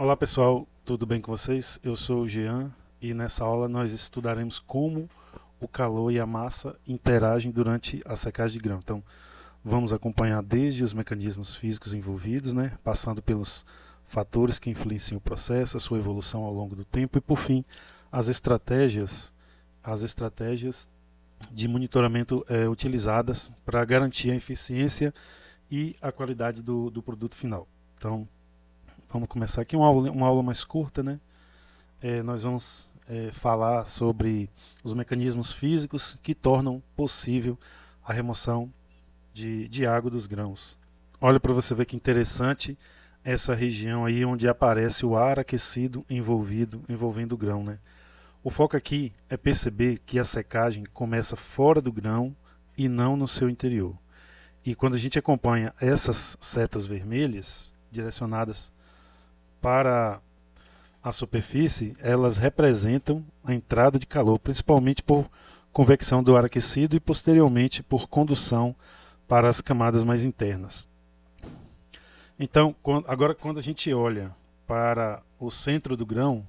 Olá pessoal, tudo bem com vocês? Eu sou o Jean e nessa aula nós estudaremos como o calor e a massa interagem durante a secagem de grão. Então vamos acompanhar desde os mecanismos físicos envolvidos, passando pelos fatores que influenciam o processo, a sua evolução ao longo do tempo e por fim as estratégias de monitoramento utilizadas para garantir a eficiência e a qualidade do produto final. Então, vamos começar aqui uma aula mais curta, nós vamos falar sobre os mecanismos físicos que tornam possível a remoção de água dos grãos. Olha para você ver que interessante essa região aí onde aparece o ar aquecido envolvendo o grão, O foco aqui é perceber que a secagem começa fora do grão e não no seu interior. E quando a gente acompanha essas setas vermelhas direcionadas para a superfície, elas representam a entrada de calor, principalmente por convecção do ar aquecido e posteriormente por condução para as camadas mais internas. Então, agora quando a gente olha para o centro do grão,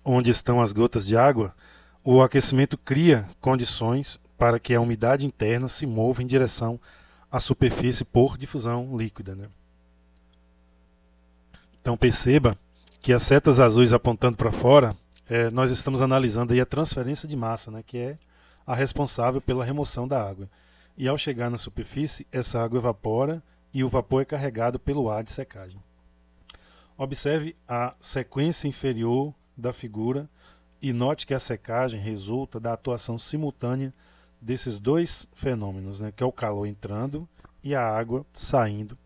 onde estão as gotas de água, o aquecimento cria condições para que a umidade interna se mova em direção à superfície por difusão líquida. Então perceba que as setas azuis apontando para fora, nós estamos analisando aí a transferência de massa, que é a responsável pela remoção da água. E ao chegar na superfície, essa água evapora e o vapor é carregado pelo ar de secagem. Observe a sequência inferior da figura e note que a secagem resulta da atuação simultânea desses dois fenômenos, que é o calor entrando e a água saindo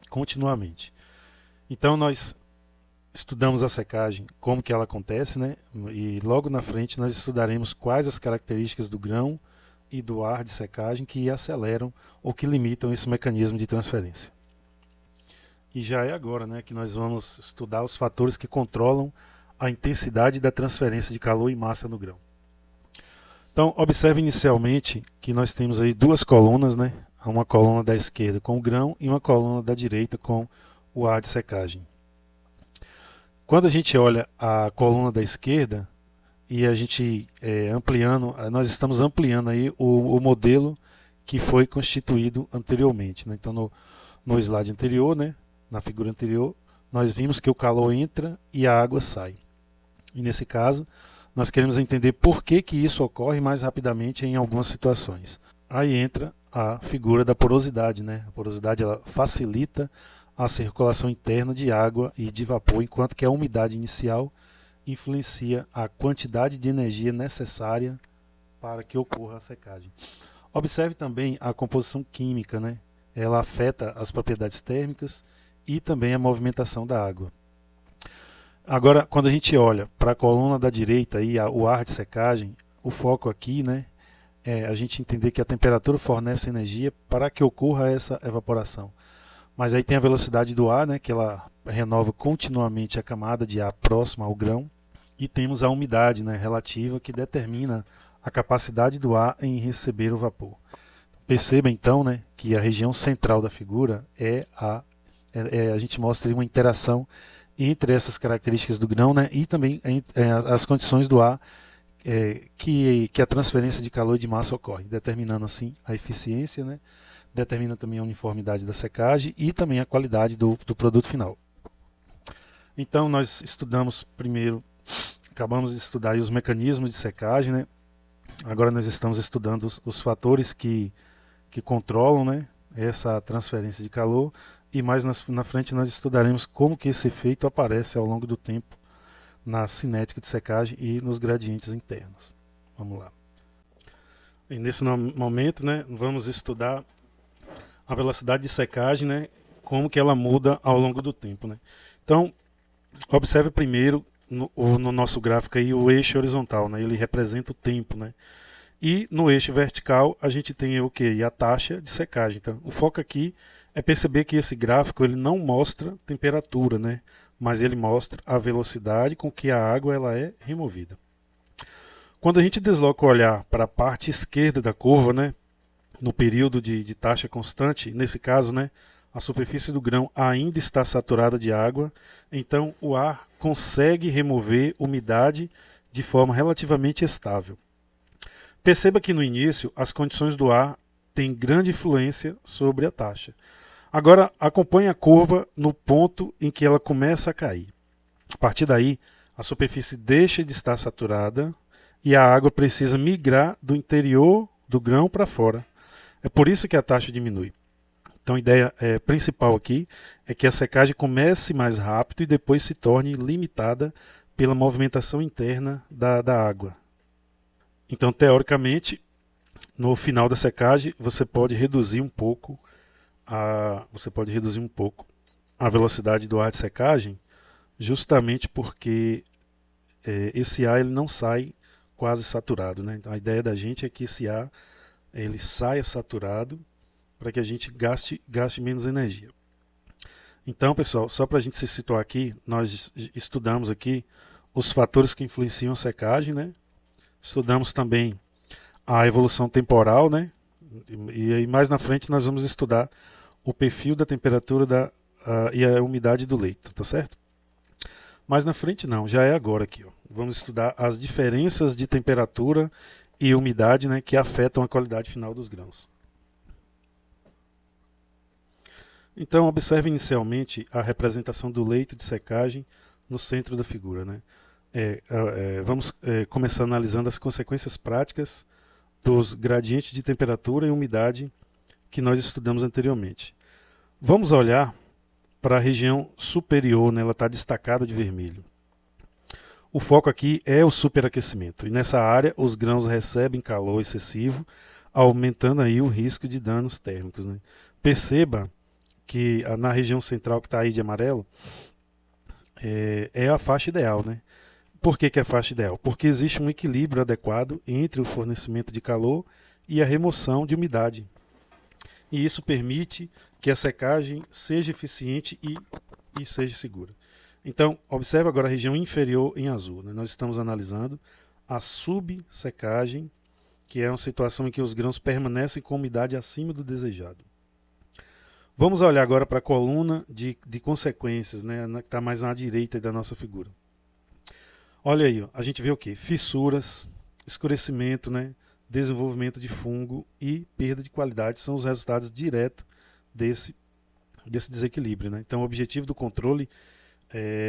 continuamente. Então nós estudamos a secagem, como que ela acontece, e logo na frente nós estudaremos quais as características do grão e do ar de secagem que aceleram ou que limitam esse mecanismo de transferência. E já é agora que nós vamos estudar os fatores que controlam a intensidade da transferência de calor e massa no grão. Então observe inicialmente que nós temos aí duas colunas, uma coluna da esquerda com o grão e uma coluna da direita com o ar de secagem. Quando a gente olha a coluna da esquerda e a gente ampliando, nós estamos ampliando aí o modelo que foi constituído anteriormente. Então no slide anterior, na figura anterior, nós vimos que o calor entra e a água sai. E nesse caso, nós queremos entender por que isso ocorre mais rapidamente em algumas situações. Aí entra a figura da porosidade. A porosidade ela facilita a circulação interna de água e de vapor, enquanto que a umidade inicial influencia a quantidade de energia necessária para que ocorra a secagem. Observe também a composição química, Ela afeta as propriedades térmicas e também a movimentação da água. Agora, quando a gente olha para a coluna da direita, o ar de secagem, o foco aqui é a gente entender que a temperatura fornece energia para que ocorra essa evaporação. Mas aí tem a velocidade do ar, que ela renova continuamente a camada de ar próxima ao grão. E temos a umidade relativa, que determina a capacidade do ar em receber o vapor. Perceba então que a região central da figura a gente mostra uma interação entre essas características do grão e também as condições do ar que a transferência de calor e de massa ocorre, determinando assim a eficiência, determina também a uniformidade da secagem e também a qualidade do produto final. Então nós acabamos de estudar aí os mecanismos de secagem, Agora nós estamos estudando os fatores que controlam essa transferência de calor e mais na frente nós estudaremos como que esse efeito aparece ao longo do tempo na cinética de secagem e nos gradientes internos. Vamos lá. E nesse momento vamos estudar a velocidade de secagem, como que ela muda ao longo do tempo. Então, observe primeiro no nosso gráfico aí o eixo horizontal, ele representa o tempo. E no eixo vertical a gente tem o quê? A taxa de secagem. Então, o foco aqui é perceber que esse gráfico ele não mostra temperatura, mas ele mostra a velocidade com que a água ela é removida. Quando a gente desloca o olhar para a parte esquerda da curva, no período de taxa constante, nesse caso, a superfície do grão ainda está saturada de água, então o ar consegue remover umidade de forma relativamente estável. Perceba que no início as condições do ar têm grande influência sobre a taxa. Agora acompanhe a curva no ponto em que ela começa a cair. A partir daí, a superfície deixa de estar saturada e a água precisa migrar do interior do grão para fora. É por isso que a taxa diminui. Então a ideia principal aqui é que a secagem comece mais rápido e depois se torne limitada pela movimentação interna da água. Então, teoricamente, no final da secagem, você pode reduzir um pouco a velocidade do ar de secagem, justamente porque esse ar ele não sai quase saturado, né? Então a ideia da gente é que esse ar ele saia saturado para que a gente gaste menos energia. Então, pessoal, só para a gente se situar aqui, nós estudamos aqui os fatores que influenciam a secagem, né? Estudamos também a evolução temporal, né? E aí mais na frente nós vamos estudar o perfil da temperatura e a umidade do leito, tá certo? Mais na frente não, já é agora aqui. Ó. Vamos estudar as diferenças de temperatura e umidade, né, que afetam a qualidade final dos grãos. Então observe inicialmente a representação do leito de secagem no centro da figura, né? Vamos começar analisando as consequências práticas dos gradientes de temperatura e umidade que nós estudamos anteriormente. Vamos olhar para a região superior, né? Ela está destacada de vermelho. O foco aqui é o superaquecimento e nessa área os grãos recebem calor excessivo, aumentando aí o risco de danos térmicos, né? Perceba que na região central que está aí de amarelo é a faixa ideal, né? Por que é a faixa ideal? Porque existe um equilíbrio adequado entre o fornecimento de calor e a remoção de umidade. E isso permite que a secagem seja eficiente e seja segura. Então, observe agora a região inferior em azul, né? Nós estamos analisando a subsecagem, que é uma situação em que os grãos permanecem com umidade acima do desejado. Vamos olhar agora para a coluna de consequências, né? Que está mais à direita da nossa figura. Olha aí, ó, a gente vê o quê? Fissuras, escurecimento, né? Desenvolvimento de fungo e perda de qualidade são os resultados diretos desse desequilíbrio, né? Então o objetivo do controle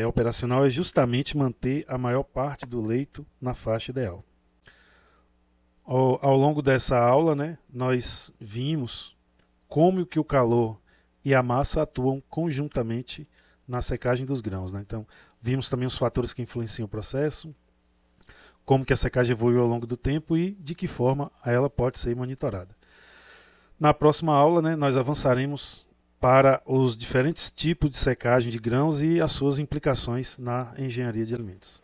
operacional é justamente manter a maior parte do leito na faixa ideal. Ao longo dessa aula, né, nós vimos como que o calor e a massa atuam conjuntamente na secagem dos grãos, né? Então vimos também os fatores que influenciam o processo, como que a secagem evoluiu ao longo do tempo e de que forma ela pode ser monitorada. Na próxima aula, né, nós avançaremos para os diferentes tipos de secagem de grãos e as suas implicações na engenharia de alimentos.